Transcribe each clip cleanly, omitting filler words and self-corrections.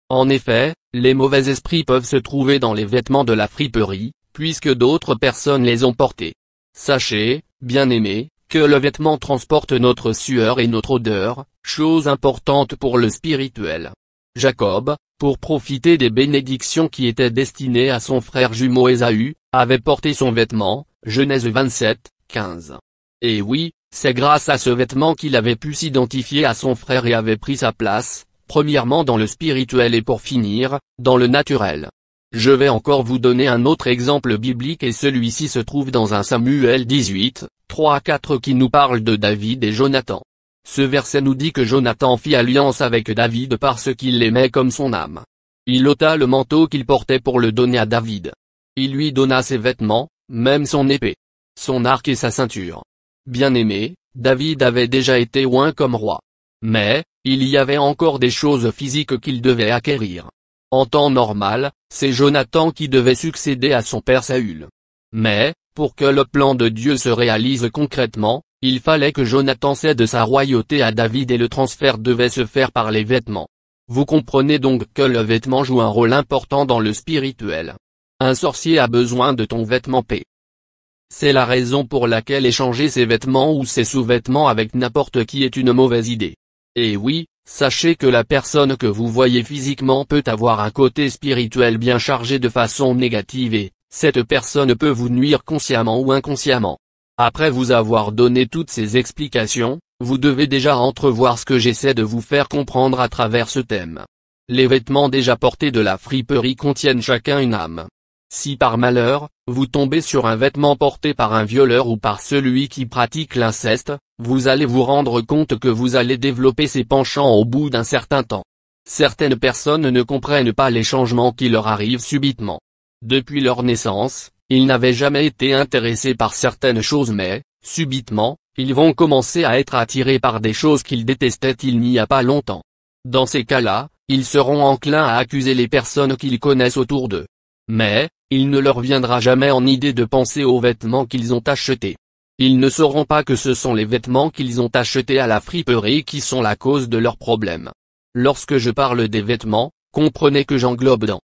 En effet, les mauvais esprits peuvent se trouver dans les vêtements de la friperie, puisque d'autres personnes les ont portés. Sachez, bien-aimés, que le vêtement transporte notre sueur et notre odeur, chose importante pour le spirituel. Jacob, pour profiter des bénédictions qui étaient destinées à son frère jumeau Ésaü, avait porté son vêtement, Genèse 27, 15. Et oui, c'est grâce à ce vêtement qu'il avait pu s'identifier à son frère et avait pris sa place, premièrement dans le spirituel et pour finir, dans le naturel. Je vais encore vous donner un autre exemple biblique et celui-ci se trouve dans 1 Samuel 18, 3-4 qui nous parle de David et Jonathan. Ce verset nous dit que Jonathan fit alliance avec David parce qu'il l'aimait comme son âme. Il ôta le manteau qu'il portait pour le donner à David. Il lui donna ses vêtements, même son épée, son arc et sa ceinture. Bien-aimé, David avait déjà été oint comme roi. Mais, il y avait encore des choses physiques qu'il devait acquérir. En temps normal, c'est Jonathan qui devait succéder à son père Saül. Mais, pour que le plan de Dieu se réalise concrètement, il fallait que Jonathan cède sa royauté à David et le transfert devait se faire par les vêtements. Vous comprenez donc que le vêtement joue un rôle important dans le spirituel. Un sorcier a besoin de ton vêtement paix. C'est la raison pour laquelle échanger ses vêtements ou ses sous-vêtements avec n'importe qui est une mauvaise idée. Et oui, sachez que la personne que vous voyez physiquement peut avoir un côté spirituel bien chargé de façon négative et, cette personne peut vous nuire consciemment ou inconsciemment. Après vous avoir donné toutes ces explications, vous devez déjà entrevoir ce que j'essaie de vous faire comprendre à travers ce thème. Les vêtements déjà portés de la friperie contiennent chacun une âme. Si par malheur, vous tombez sur un vêtement porté par un violeur ou par celui qui pratique l'inceste, vous allez vous rendre compte que vous allez développer ces penchants au bout d'un certain temps. Certaines personnes ne comprennent pas les changements qui leur arrivent subitement. Depuis leur naissance, ils n'avaient jamais été intéressés par certaines choses mais, subitement, ils vont commencer à être attirés par des choses qu'ils détestaient il n'y a pas longtemps. Dans ces cas-là, ils seront enclins à accuser les personnes qu'ils connaissent autour d'eux. Mais, il ne leur viendra jamais en idée de penser aux vêtements qu'ils ont achetés. Ils ne sauront pas que ce sont les vêtements qu'ils ont achetés à la friperie qui sont la cause de leurs problèmes. Lorsque je parle des vêtements, comprenez que j'englobe dans.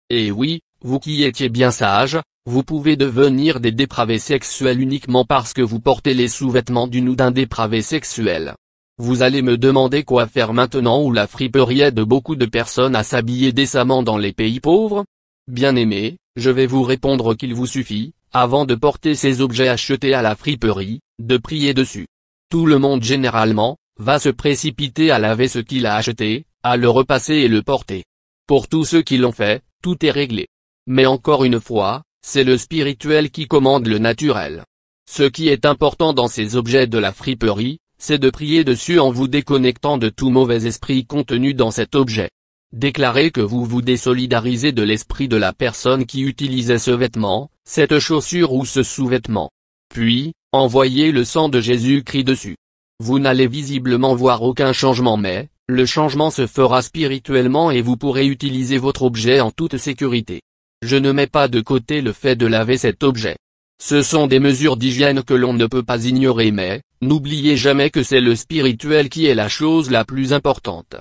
Et oui, vous qui étiez bien sages, vous pouvez devenir des dépravés sexuels uniquement parce que vous portez les sous-vêtements d'une ou d'un dépravé sexuel. Vous allez me demander quoi faire maintenant où la friperie aide beaucoup de personnes à s'habiller décemment dans les pays pauvres? Bien-aimés, je vais vous répondre qu'il vous suffit, avant de porter ces objets achetés à la friperie, de prier dessus. Tout le monde généralement, va se précipiter à laver ce qu'il a acheté, à le repasser et le porter. Pour tous ceux qui l'ont fait, tout est réglé. Mais encore une fois, c'est le spirituel qui commande le naturel. Ce qui est important dans ces objets de la friperie, c'est de prier dessus en vous déconnectant de tout mauvais esprit contenu dans cet objet. Déclarez que vous vous désolidarisez de l'esprit de la personne qui utilisait ce vêtement, cette chaussure ou ce sous-vêtement. Puis, envoyez le sang de Jésus-Christ dessus. Vous n'allez visiblement voir aucun changement mais, le changement se fera spirituellement et vous pourrez utiliser votre objet en toute sécurité. Je ne mets pas de côté le fait de laver cet objet. Ce sont des mesures d'hygiène que l'on ne peut pas ignorer mais, n'oubliez jamais que c'est le spirituel qui est la chose la plus importante.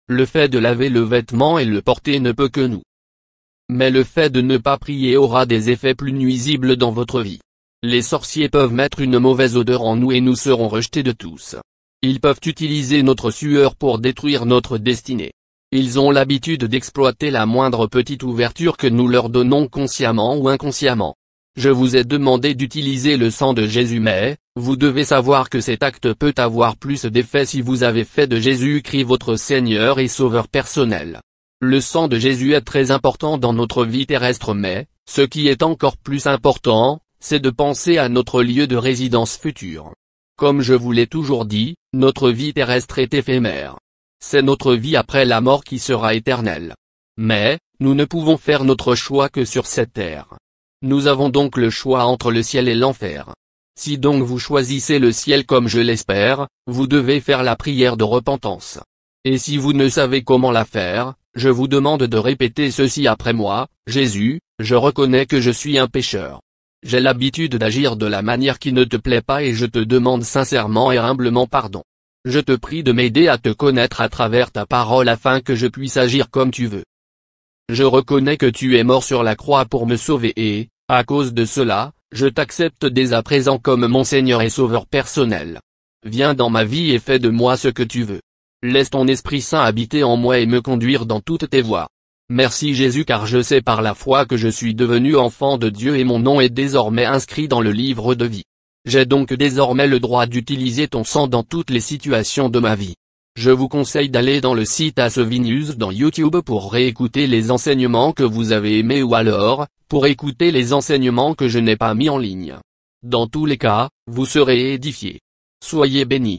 Le fait de laver le vêtement et le porter ne peut que nous. Mais le fait de ne pas prier aura des effets plus nuisibles dans votre vie. Les sorciers peuvent mettre une mauvaise odeur en nous et nous serons rejetés de tous. Ils peuvent utiliser notre sueur pour détruire notre destinée. Ils ont l'habitude d'exploiter la moindre petite ouverture que nous leur donnons consciemment ou inconsciemment. Je vous ai demandé d'utiliser le sang de Jésus mais, vous devez savoir que cet acte peut avoir plus d'effet si vous avez fait de Jésus-Christ votre Seigneur et Sauveur personnel. Le sang de Jésus est très important dans notre vie terrestre mais, ce qui est encore plus important, c'est de penser à notre lieu de résidence futur. Comme je vous l'ai toujours dit, notre vie terrestre est éphémère. C'est notre vie après la mort qui sera éternelle. Mais, nous ne pouvons faire notre choix que sur cette terre. Nous avons donc le choix entre le ciel et l'enfer. Si donc vous choisissez le ciel comme je l'espère, vous devez faire la prière de repentance. Et si vous ne savez comment la faire, je vous demande de répéter ceci après moi: Jésus, je reconnais que je suis un pécheur. J'ai l'habitude d'agir de la manière qui ne te plaît pas et je te demande sincèrement et humblement pardon. Je te prie de m'aider à te connaître à travers ta parole afin que je puisse agir comme tu veux. Je reconnais que tu es mort sur la croix pour me sauver et, à cause de cela, je t'accepte dès à présent comme mon Seigneur et Sauveur personnel. Viens dans ma vie et fais de moi ce que tu veux. Laisse ton Esprit Saint habiter en moi et me conduire dans toutes tes voies. Merci Jésus, car je sais par la foi que je suis devenu enfant de Dieu et mon nom est désormais inscrit dans le livre de vie. J'ai donc désormais le droit d'utiliser ton sang dans toutes les situations de ma vie. Je vous conseille d'aller dans le site Asovinius dans YouTube pour réécouter les enseignements que vous avez aimés ou alors, pour écouter les enseignements que je n'ai pas mis en ligne. Dans tous les cas, vous serez édifiés. Soyez bénis.